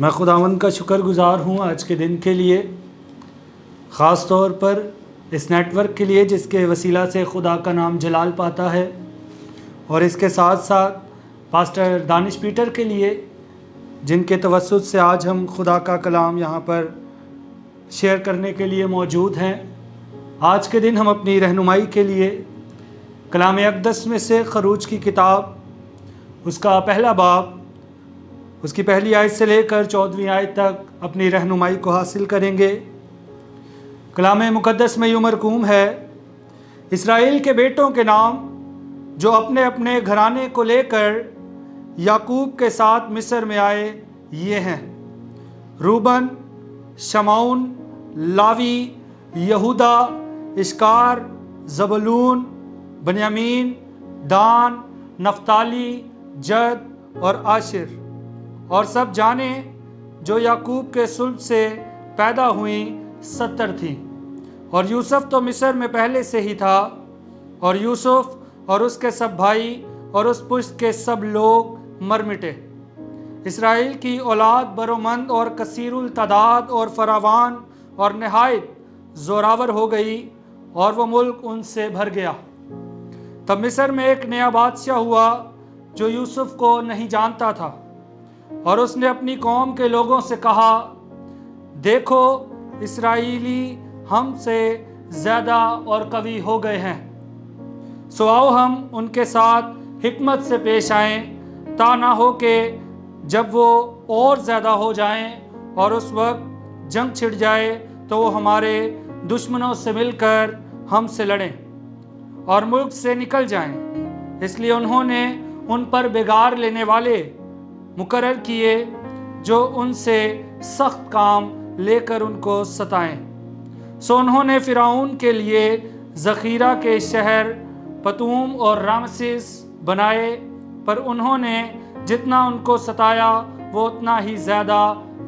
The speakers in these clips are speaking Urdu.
میں خداوند کا شکر گزار ہوں آج کے دن کے لیے، خاص طور پر اس نیٹ ورک کے لیے جس کے وسیلہ سے خدا کا نام جلال پاتا ہے، اور اس کے ساتھ ساتھ پاسٹر دانش پیٹر کے لیے جن کے توسط سے آج ہم خدا کا کلام یہاں پر شیئر کرنے کے لیے موجود ہیں۔ آج کے دن ہم اپنی رہنمائی کے لیے کلام اقدس میں سے خروج کی کتاب، اس کا پہلا باب، اس کی پہلی آیت سے لے کر 14ویں آیت تک اپنی رہنمائی کو حاصل کریں گے۔ کلام مقدس میں یوں مرقوم ہے: اسرائیل کے بیٹوں کے نام جو اپنے اپنے گھرانے کو لے کر یعقوب کے ساتھ مصر میں آئے یہ ہیں: روبن، شمعون، لاوی، یہودا، اسکار، زبولون، بنیامین، دان، نفتالی، جد اور آشر، اور سب جانیں جو یعقوب کے صلب سے پیدا ہوئیں 70 تھیں۔ اور یوسف تو مصر میں پہلے سے ہی تھا، اور یوسف اور اس کے سب بھائی اور اس پشت کے سب لوگ مر مٹے۔ اسرائیل کی اولاد برومند اور کثیر التعداد اور فراوان اور نہایت زوراور ہو گئی، اور وہ ملک ان سے بھر گیا۔ تب مصر میں ایک نیا بادشاہ ہوا جو یوسف کو نہیں جانتا تھا، اور اس نے اپنی قوم کے لوگوں سے کہا: دیکھو، اسرائیلی ہم سے زیادہ اور قوی ہو گئے ہیں، سو آؤ ہم ان کے ساتھ حکمت سے پیش آئیں، تا نہ ہو کہ جب وہ اور زیادہ ہو جائیں اور اس وقت جنگ چھڑ جائے تو وہ ہمارے دشمنوں سے مل کر ہم سے لڑیں اور ملک سے نکل جائیں۔ اس لیے انہوں نے ان پر بگاڑ لینے والے مقرر کیے جو ان سے سخت کام لے کر ان کو ستائیں۔ سو انہوں نے فرعون کے لیے ذخیرہ کے شہر پتوم اور رامسیس بنائے، پر انہوں نے جتنا ان کو ستایا وہ اتنا ہی زیادہ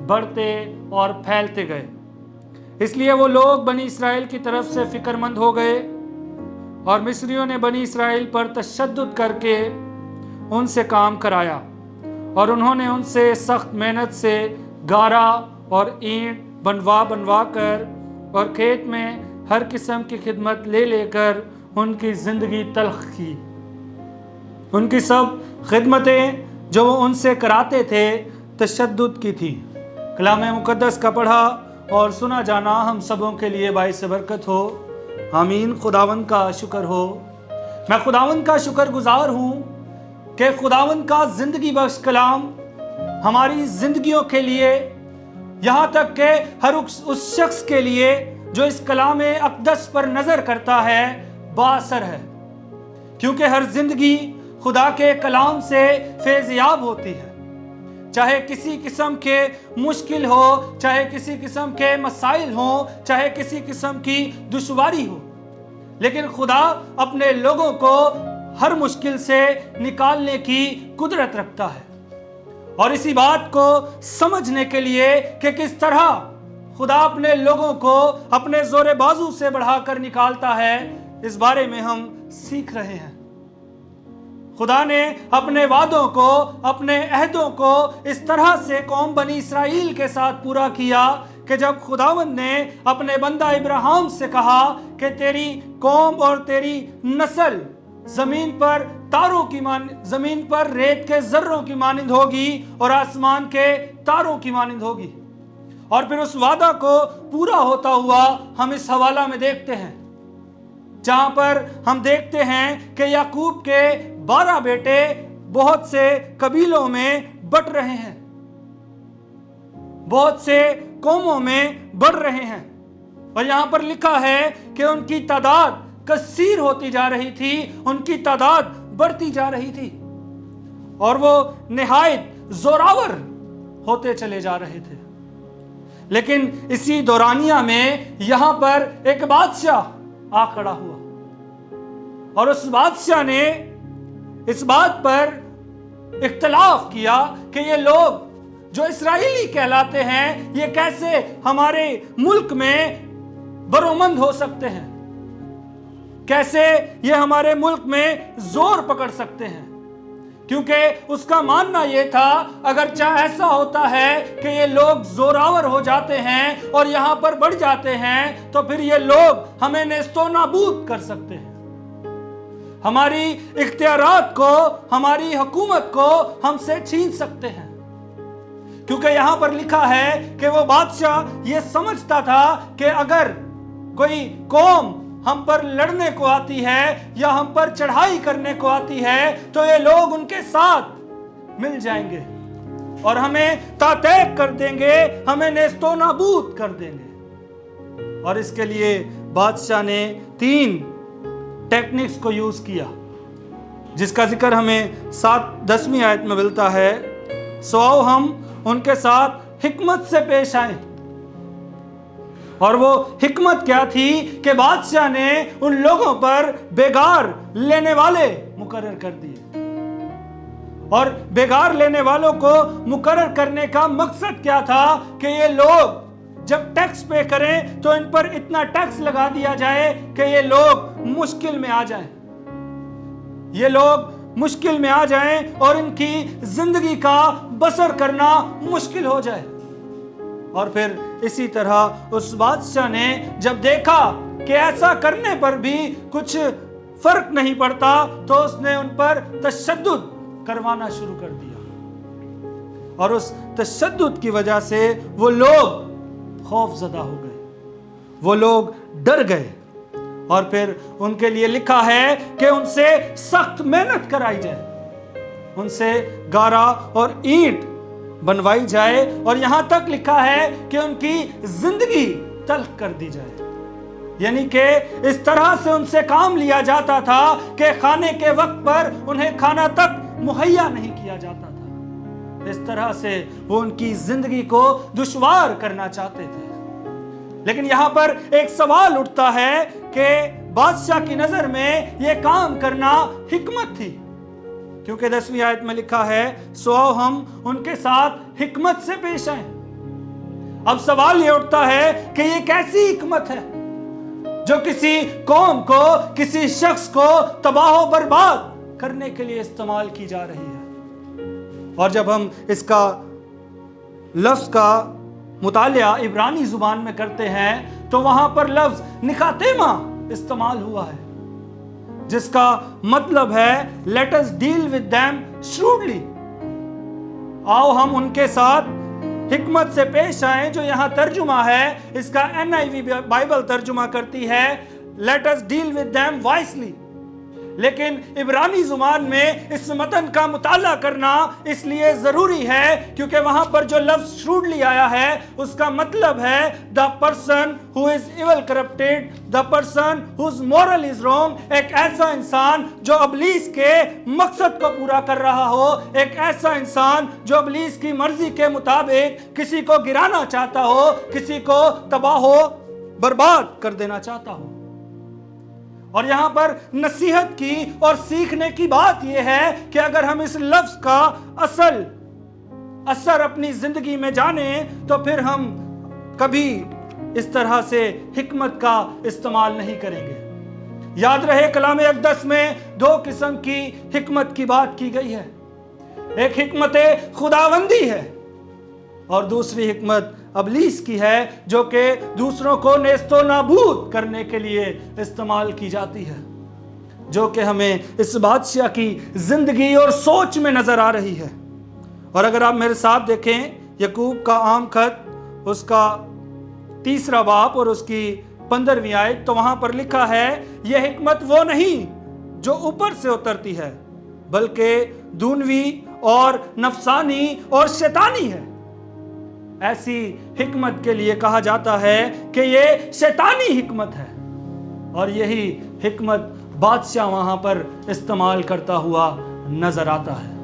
بڑھتے اور پھیلتے گئے۔ اس لیے وہ لوگ بنی اسرائیل کی طرف سے فکر مند ہو گئے، اور مصریوں نے بنی اسرائیل پر تشدد کر کے ان سے کام کرایا، اور انہوں نے ان سے سخت محنت سے گارا اور اینٹ بنوا کر اور کھیت میں ہر قسم کی خدمت لے کر ان کی زندگی تلخ کی۔ ان کی سب خدمتیں جو وہ ان سے کراتے تھے تشدد کی تھی۔ کلام مقدس کا پڑھا اور سنا جانا ہم سبوں کے لیے باعث برکت ہو، آمین۔ خداوند کا شکر ہو۔ میں خداوند کا شکر گزار ہوں کہ خداوند کا زندگی بخش کلام ہماری زندگیوں کے لیے، یہاں تک کہ ہر اس شخص کے لیے جو اس کلام اقدس پر نظر کرتا ہے، بااثر ہے، کیونکہ ہر زندگی خدا کے کلام سے فیض یاب ہوتی ہے۔ چاہے کسی قسم کے مشکل ہو، چاہے کسی قسم کے مسائل ہوں، چاہے کسی قسم کی دشواری ہو، لیکن خدا اپنے لوگوں کو ہر مشکل سے نکالنے کی قدرت رکھتا ہے۔ اور اسی بات کو سمجھنے کے لیے کہ کس طرح خدا اپنے لوگوں کو اپنے زور بازو سے بڑھا کر نکالتا ہے، اس بارے میں ہم سیکھ رہے ہیں۔ خدا نے اپنے وعدوں کو، اپنے عہدوں کو اس طرح سے قوم بنی اسرائیل کے ساتھ پورا کیا کہ جب خداوند نے اپنے بندہ ابراہیم سے کہا کہ تیری قوم اور تیری نسل زمین پر تاروں کی زمین پر ریت کے ذروں کی مانند ہوگی اور آسمان کے تاروں کی مانند ہوگی، اور پھر اس وعدہ کو پورا ہوتا ہوا ہم اس حوالہ میں دیکھتے ہیں، جہاں پر ہم دیکھتے ہیں کہ یعقوب کے 12 بیٹے بہت سے قبیلوں میں بٹ رہے ہیں، بہت سے قوموں میں بڑھ رہے ہیں، اور یہاں پر لکھا ہے کہ ان کی تعداد کثیر ہوتی جا رہی تھی، ان کی تعداد بڑھتی جا رہی تھی، اور وہ نہایت زوراور ہوتے چلے جا رہے تھے۔ لیکن اسی دورانیہ میں یہاں پر ایک بادشاہ آ کھڑا ہوا، اور اس بادشاہ نے اس بات پر اختلاف کیا کہ یہ لوگ جو اسرائیلی کہلاتے ہیں یہ کیسے ہمارے ملک میں برومند ہو سکتے ہیں، کیسے یہ ہمارے ملک میں زور پکڑ سکتے ہیں، کیونکہ اس کا ماننا یہ تھا اگرچہ ایسا ہوتا ہے کہ یہ لوگ زوراور ہو جاتے ہیں اور یہاں پر بڑھ جاتے ہیں تو پھر یہ لوگ ہمیں نیست و نابود کر سکتے ہیں، ہماری اختیارات کو، ہماری حکومت کو ہم سے چھین سکتے ہیں، کیونکہ یہاں پر لکھا ہے کہ وہ بادشاہ یہ سمجھتا تھا کہ اگر کوئی قوم ہم پر لڑنے کو آتی ہے یا ہم پر چڑھائی کرنے کو آتی ہے تو یہ لوگ ان کے ساتھ مل جائیں گے اور ہمیں تاتیک کر دیں گے، ہمیں نیست و نابود کر دیں گے۔ اور اس کے لیے بادشاہ نے 3 ٹیکنکس کو یوز کیا، جس کا ذکر ہمیں 10ویں آیت میں ملتا ہے، سو آؤ ہم ان کے ساتھ حکمت سے پیش آئیں۔ اور وہ حکمت کیا تھی کہ بادشاہ نے ان لوگوں پر بیگار لینے والے مقرر کر دیے، اور بیگار لینے والوں کو مقرر کرنے کا مقصد کیا تھا کہ یہ لوگ جب ٹیکس پے کریں تو ان پر اتنا ٹیکس لگا دیا جائے کہ یہ لوگ مشکل میں آ جائیں، یہ لوگ مشکل میں آ جائیں اور ان کی زندگی کا بسر کرنا مشکل ہو جائے۔ اور پھر اسی طرح اس بادشاہ نے جب دیکھا کہ ایسا کرنے پر بھی کچھ فرق نہیں پڑتا تو اس نے ان پر تشدد کروانا شروع کر دیا، اور اس تشدد کی وجہ سے وہ لوگ خوف زدہ ہو گئے، وہ لوگ ڈر گئے، اور پھر ان کے لیے لکھا ہے کہ ان سے سخت محنت کرائی جائے، ان سے گارا اور اینٹ بنوائی جائے، اور یہاں تک لکھا ہے کہ ان کی زندگی تلخ کر دی جائے، یعنی کہ اس طرح سے ان سے کام لیا جاتا تھا کہ کھانے کے وقت پر انہیں کھانا تک مہیا نہیں کیا جاتا تھا، اس طرح سے وہ ان کی زندگی کو دشوار کرنا چاہتے تھے۔ لیکن یہاں پر ایک سوال اٹھتا ہے کہ بادشاہ کی نظر میں یہ کام کرنا حکمت تھی، کیونکہ 10ویں آیت میں لکھا ہے سو آؤ ہم ان کے ساتھ حکمت سے پیش آئیں۔ اب سوال یہ اٹھتا ہے کہ یہ کیسی حکمت ہے جو کسی قوم کو، کسی شخص کو تباہ و برباد کرنے کے لیے استعمال کی جا رہی ہے؟ اور جب ہم اس کا لفظ کا مطالعہ عبرانی زبان میں کرتے ہیں تو وہاں پر لفظ نکاتیما استعمال ہوا ہے، جس کا مطلب ہے let us deal with them shrewdly، آؤ ہم ان کے ساتھ حکمت سے پیش آئیں، جو یہاں ترجمہ ہے اس کا NIV بائبل ترجمہ کرتی ہے let us deal with them wisely، لیکن عبرانی زبان میں اس متن کا مطالعہ کرنا اس لیے ضروری ہے کیونکہ وہاں پر جو لفظ shrewdly آیا ہے اس کا مطلب ہے the person who is evil corrupted, the person whose moral is wrong، ایک ایسا انسان جو ابلیس کے مقصد کو پورا کر رہا ہو، ایک ایسا انسان جو ابلیس کی مرضی کے مطابق کسی کو گرانا چاہتا ہو، کسی کو تباہ و برباد کر دینا چاہتا ہو۔ اور یہاں پر نصیحت کی اور سیکھنے کی بات یہ ہے کہ اگر ہم اس لفظ کا اصل اثر اپنی زندگی میں جانیں تو پھر ہم کبھی اس طرح سے حکمت کا استعمال نہیں کریں گے۔ یاد رہے کلام اقدس میں 2 قسم کی حکمت کی بات کی گئی ہے، ایک حکمت خداوندی ہے اور دوسری حکمت ابلیس کی ہے جو کہ دوسروں کو نیست و نابود کرنے کے لیے استعمال کی جاتی ہے، جو کہ ہمیں اس بادشاہ کی زندگی اور سوچ میں نظر آ رہی ہے۔ اور اگر آپ میرے ساتھ دیکھیں یعقوب کا عام خط اس کا 3 باب اور اس کی 15ویں آیت، تو وہاں پر لکھا ہے یہ حکمت وہ نہیں جو اوپر سے اترتی ہے بلکہ دونوی اور نفسانی اور شیطانی ہے۔ ایسی حکمت کے لیے کہا جاتا ہے کہ یہ شیطانی حکمت ہے، اور یہی حکمت بادشاہ وہاں پر استعمال کرتا ہوا نظر آتا ہے۔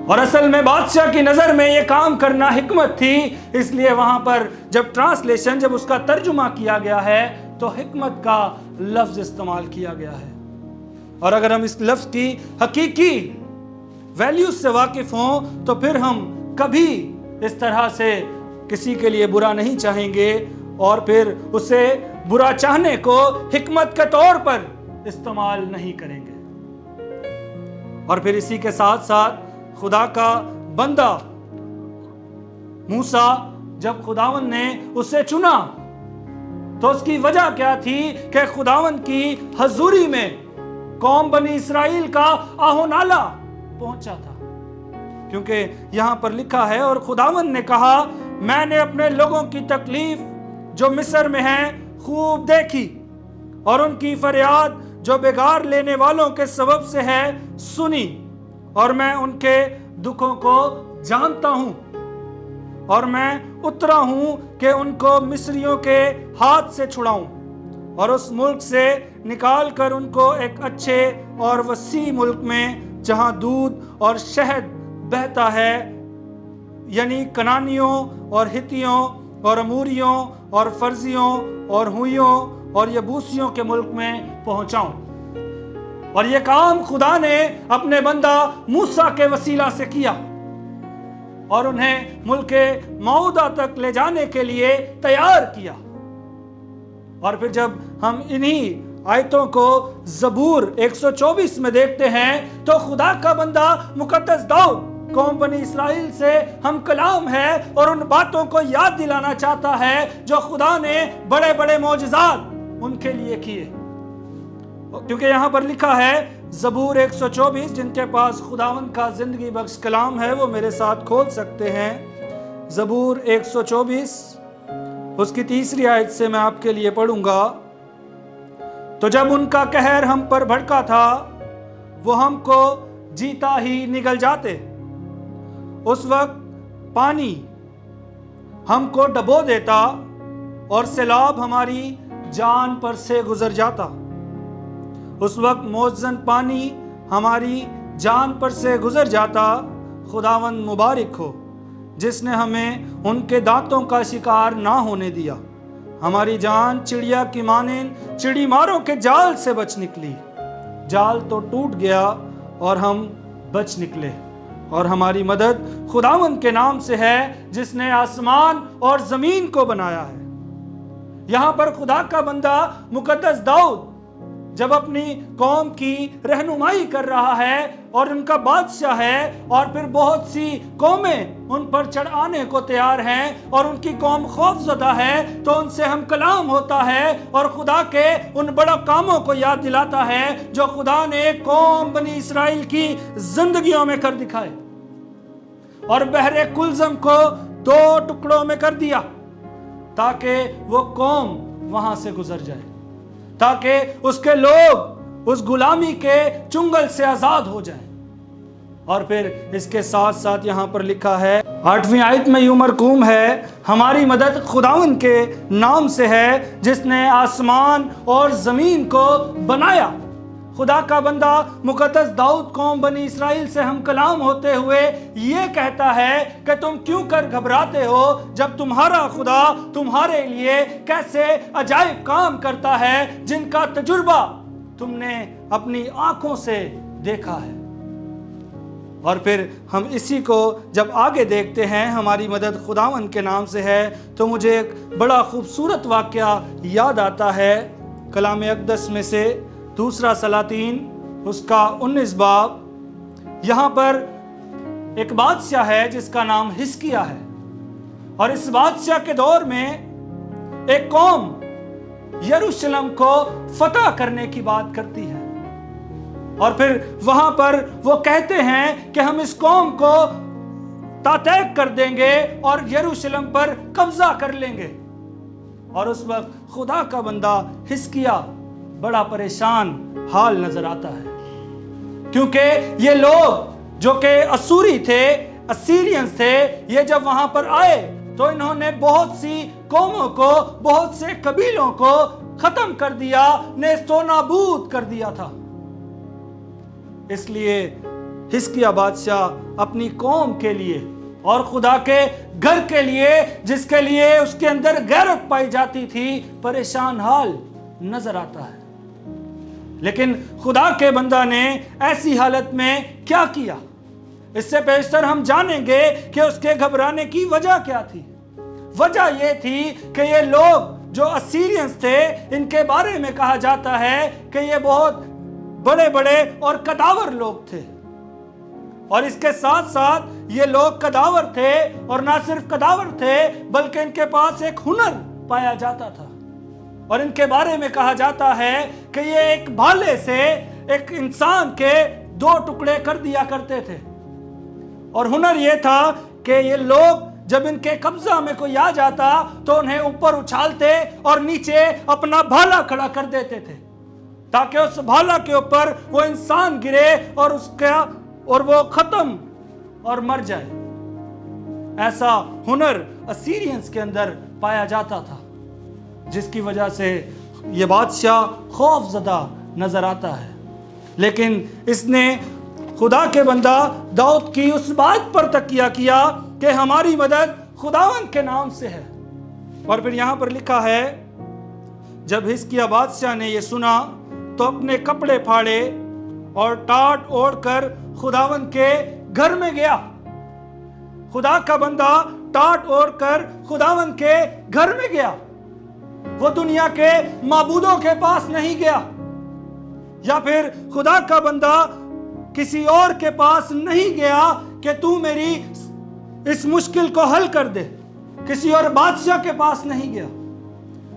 اور اصل میں بادشاہ کی نظر میں یہ کام کرنا حکمت تھی، اس لیے وہاں پر جب اس کا ترجمہ کیا گیا ہے تو حکمت کا لفظ استعمال کیا گیا ہے۔ اور اگر ہم اس لفظ کی حقیقی ویلیوز سے واقف ہوں تو پھر ہم کبھی اس طرح سے کسی کے لیے برا نہیں چاہیں گے اور پھر اسے برا چاہنے کو حکمت کے طور پر استعمال نہیں کریں گے۔ اور پھر اسی کے ساتھ ساتھ خدا کا بندہ موسیٰ جب خداوند نے اسے چنا تو اس کی وجہ کیا تھی کہ خداوند کی حضوری میں قوم بنی اسرائیل کا آہ و نالہ پہنچا تھا، کیونکہ یہاں پر لکھا ہے اور خداوند نے کہا میں نے اپنے لوگوں کی تکلیف جو مصر میں ہیں خوب دیکھی اور ان کی فریاد جو بگار لینے والوں کے سبب سے ہے سنی، اور میں ان کے دکھوں کو جانتا ہوں، اور میں اترا ہوں کہ ان کو مصریوں کے ہاتھ سے چھڑاؤں اور اس ملک سے نکال کر ان کو ایک اچھے اور وسیع ملک میں جہاں دودھ اور شہد بہتا ہے، یعنی کنانیوں اور ہتیوں اور اموریوں اور فرزیوں اور ہوئیوں اور یبوسیوں کے ملک میں پہنچاؤں۔ اور یہ کام خدا نے اپنے بندہ موسیٰ کے وسیلہ سے کیا اور انہیں ملک موعودہ تک لے جانے کے لیے تیار کیا۔ اور پھر جب ہم انہی آیتوں کو زبور 124 میں دیکھتے ہیں تو خدا کا بندہ مقدس داؤد قوم بنی اسرائیل سے ہم کلام ہے اور ان باتوں کو یاد دلانا چاہتا ہے جو خدا نے بڑے بڑے معجزات ان کے لیے کیے، کیونکہ یہاں پر لکھا ہے زبور 124، جن کے پاس خداوند کا زندگی بخش کلام ہے وہ میرے ساتھ کھول سکتے ہیں۔ زبور 124 اس کی 3 آیت سے میں آپ کے لیے پڑھوں گا۔ تو جب ان کا قہر ہم پر بھڑکا تھا وہ ہم کو جیتا ہی نگل جاتے، اس وقت پانی ہم کو ڈبو دیتا اور سیلاب ہماری جان پر سے گزر جاتا، اس وقت موزن پانی ہماری جان پر سے گزر جاتا۔ خداوند مبارک ہو جس نے ہمیں ان کے دانتوں کا شکار نہ ہونے دیا، ہماری جان چڑیا کی مانند چڑی ماروں کے جال سے بچ نکلی، جال تو ٹوٹ گیا اور ہم بچ نکلے، اور ہماری مدد خداوند کے نام سے ہے جس نے آسمان اور زمین کو بنایا ہے۔ یہاں پر خدا کا بندہ مقدس داؤد جب اپنی قوم کی رہنمائی کر رہا ہے اور ان کا بادشاہ ہے اور پھر بہت سی قومیں ان پر چڑھ آنے کو تیار ہیں اور ان کی قوم خوف زدہ ہے، تو ان سے ہم کلام ہوتا ہے اور خدا کے ان بڑا کاموں کو یاد دلاتا ہے جو خدا نے قوم بنی اسرائیل کی زندگیوں میں کر دکھائے، اور بحر کلزم کو 2 ٹکڑوں میں کر دیا تاکہ وہ قوم وہاں سے گزر جائے، تاکہ اس کے لوگ اس غلامی کے چنگل سے آزاد ہو جائیں۔ اور پھر اس کے ساتھ ساتھ یہاں پر لکھا ہے 8ویں آیت میں یوں مرقوم ہے ہماری مدد خداوند کے نام سے ہے جس نے آسمان اور زمین کو بنایا۔ خدا کا بندہ مقدس داؤد قوم بنی اسرائیل سے ہم کلام ہوتے ہوئے یہ کہتا ہے کہ تم کیوں کر گھبراتے ہو جب تمہارا خدا تمہارے لیے کیسے عجائب کام کرتا ہے جن کا تجربہ تم نے اپنی آنکھوں سے دیکھا ہے۔ اور پھر ہم اسی کو جب آگے دیکھتے ہیں ہماری مدد خداوند کے نام سے ہے تو مجھے ایک بڑا خوبصورت واقعہ یاد آتا ہے کلام اقدس میں سے، 2 سلاطین اس کا 19 باب۔ یہاں پر ایک بادشاہ ہے جس کا نام حزقیہ ہے، اور اس بادشاہ کے دور میں ایک قوم یروشلم کو فتح کرنے کی بات کرتی ہے، اور پھر وہاں پر وہ کہتے ہیں کہ ہم اس قوم کو تاتیک کر دیں گے اور یروشلم پر قبضہ کر لیں گے۔ اور اس وقت خدا کا بندہ حزقیہ بڑا پریشان حال نظر آتا ہے، کیونکہ یہ لوگ جو کہ اسوری تھے، اسیرینز تھے، یہ جب وہاں پر آئے تو انہوں نے بہت سی قوموں کو، بہت سے قبیلوں کو ختم کر دیا، نیست و نابود کر دیا تھا۔ اس لیے حزقیہ بادشاہ اپنی قوم کے لیے اور خدا کے گھر کے لیے جس کے لیے اس کے اندر غیرت پائی جاتی تھی پریشان حال نظر آتا ہے۔ لیکن خدا کے بندہ نے ایسی حالت میں کیا کیا؟ اس سے پیشتر ہم جانیں گے کہ اس کے گھبرانے کی وجہ کیا تھی۔ وجہ یہ تھی کہ یہ لوگ جو اسیرینز تھے ان کے بارے میں کہا جاتا ہے کہ یہ بہت بڑے بڑے اور قداور لوگ تھے، اور اس کے ساتھ ساتھ یہ لوگ قداور تھے، اور نہ صرف قداور تھے بلکہ ان کے پاس ایک ہنر پایا جاتا تھا، اور ان کے بارے میں کہا جاتا ہے کہ یہ ایک بھالے سے ایک انسان کے 2 ٹکڑے کر دیا کرتے تھے۔ اور ہنر یہ تھا کہ یہ لوگ جب ان کے قبضہ میں کوئی آ جاتا تو انہیں اوپر اچھالتے اور نیچے اپنا بھالا کھڑا کر دیتے تھے، تاکہ اس بھالا کے اوپر وہ انسان گرے اور وہ ختم اور مر جائے۔ ایسا ہنر اسیرینز کے اندر پایا جاتا تھا، جس کی وجہ سے یہ بادشاہ خوف زدہ نظر آتا ہے۔ لیکن اس نے خدا کے بندہ داؤد کی اس بات پر تکیہ کیا کہ ہماری مدد خداوند کے نام سے ہے۔ اور پھر یہاں پر لکھا ہے، جب حزقیہ بادشاہ نے یہ سنا تو اپنے کپڑے پھاڑے اور ٹاٹ اوڑھ کر خداوند کے گھر میں گیا۔ خدا کا بندہ ٹاٹ اوڑھ کر خداوند کے گھر میں گیا، وہ دنیا کے معبودوں کے پاس نہیں گیا، یا پھر خدا کا بندہ کسی اور کے پاس نہیں گیا کہ تو میری اس مشکل کو حل کر دے، کسی اور بادشاہ کے پاس نہیں گیا،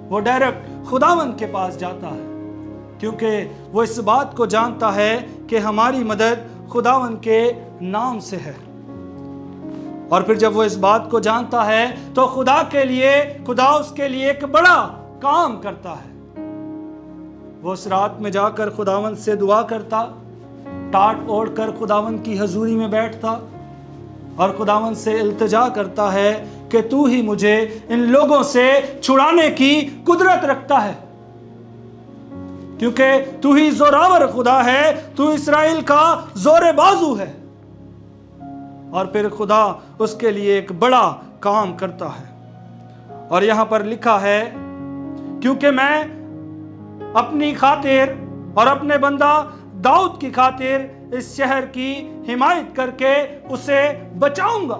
وہ ڈائریکٹ خداوند کے پاس جاتا ہے، کیونکہ وہ اس بات کو جانتا ہے کہ ہماری مدد خداوند کے نام سے ہے۔ اور پھر جب وہ اس بات کو جانتا ہے تو خدا اس کے لیے ایک بڑا کام کرتا ہے۔ وہ اس رات میں جا کر خداوند سے دعا کرتا، ٹاٹ اوڑھ کر خداوند کی حضوری میں بیٹھتا اور خداوند سے التجا کرتا ہے کہ تو ہی مجھے ان لوگوں سے چھڑانے کی قدرت رکھتا ہے، کیونکہ تو ہی زوراور خدا ہے، تو اسرائیل کا زور بازو ہے۔ اور پھر خدا اس کے لیے ایک بڑا کام کرتا ہے۔ اور یہاں پر لکھا ہے، کیونکہ میں اپنی خاطر اور اپنے بندہ داؤد کی خاطر اس شہر کی حمایت کر کے اسے بچاؤں گا۔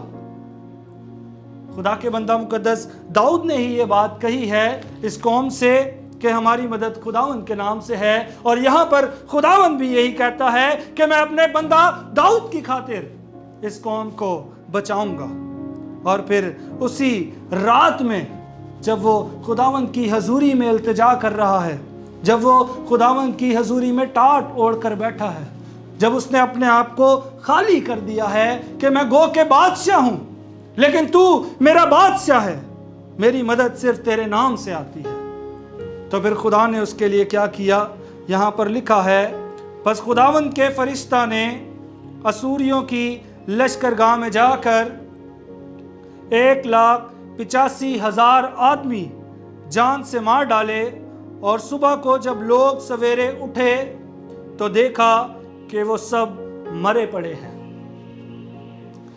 خدا کے بندہ مقدس داؤد نے ہی یہ بات کہی ہے اس قوم سے کہ ہماری مدد خداوند کے نام سے ہے، اور یہاں پر خداوند بھی یہی کہتا ہے کہ میں اپنے بندہ داؤد کی خاطر اس قوم کو بچاؤں گا۔ اور پھر اسی رات میں جب وہ خداوند کی حضوری میں التجا کر رہا ہے، جب وہ خداوند کی حضوری میں ٹاٹ اوڑھ کر بیٹھا ہے، جب اس نے اپنے آپ کو خالی کر دیا ہے کہ میں گو کے بادشاہ ہوں لیکن تو میرا بادشاہ ہے، میری مدد صرف تیرے نام سے آتی ہے، تو پھر خدا نے اس کے لیے کیا کیا؟ یہاں پر لکھا ہے، پس خداوند کے فرشتہ نے اسوریوں کی لشکرگاہ میں جا کر 1,85,000 آدمی جان سے مار ڈالے، اور صبح کو جب لوگ سویرے اٹھے تو دیکھا کہ وہ سب مرے پڑے ہیں۔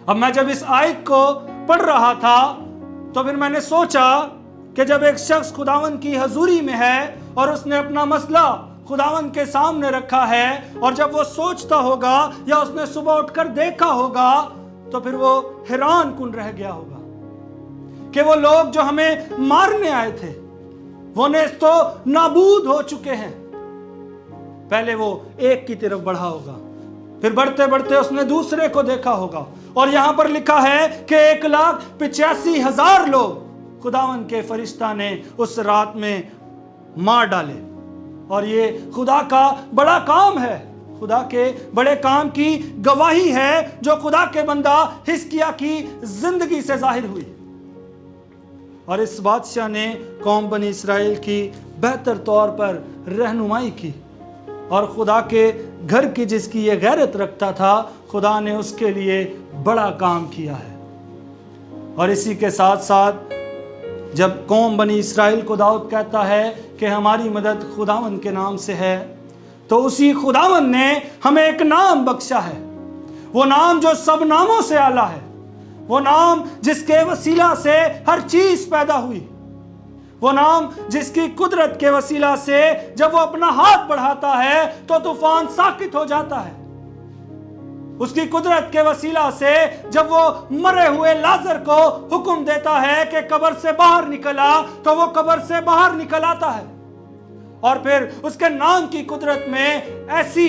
اب میں جب اس آیت کو پڑھ رہا تھا تو پھر میں نے سوچا کہ جب ایک شخص خداوند کی حضوری میں ہے اور اس نے اپنا مسئلہ خداوند کے سامنے رکھا ہے، اور جب وہ سوچتا ہوگا یا اس نے صبح اٹھ کر دیکھا ہوگا تو پھر وہ حیران کن رہ گیا ہوگا کہ وہ لوگ جو ہمیں مارنے آئے تھے وہ نیز تو نابود ہو چکے ہیں۔ پہلے وہ ایک کی طرف بڑھا ہوگا، پھر بڑھتے بڑھتے اس نے دوسرے کو دیکھا ہوگا، اور یہاں پر لکھا ہے کہ 1,85,000 لوگ خداوند کے فرشتہ نے اس رات میں مار ڈالے۔ اور یہ خدا کا بڑا کام ہے، خدا کے بڑے کام کی گواہی ہے جو خدا کے بندہ حزقیہ کی زندگی سے ظاہر ہوئی۔ اور اس بادشاہ نے قوم بنی اسرائیل کی بہتر طور پر رہنمائی کی، اور خدا کے گھر کی جس کی یہ غیرت رکھتا تھا، خدا نے اس کے لیے بڑا کام کیا ہے۔ اور اسی کے ساتھ ساتھ جب قوم بنی اسرائیل کو داؤد کہتا ہے کہ ہماری مدد خداوند کے نام سے ہے، تو اسی خداوند نے ہمیں ایک نام بخشا ہے، وہ نام جو سب ناموں سے اعلیٰ ہے، وہ نام جس کے وسیلہ سے ہر چیز پیدا ہوئی، وہ نام جس کی قدرت کے وسیلہ سے جب وہ اپنا ہاتھ بڑھاتا ہے تو طوفان ساکت ہو جاتا ہے، اس کی قدرت کے وسیلہ سے جب وہ مرے ہوئے لازر کو حکم دیتا ہے کہ قبر سے باہر نکلا تو وہ قبر سے باہر نکل آتا ہے، اور پھر اس کے نام کی قدرت میں ایسی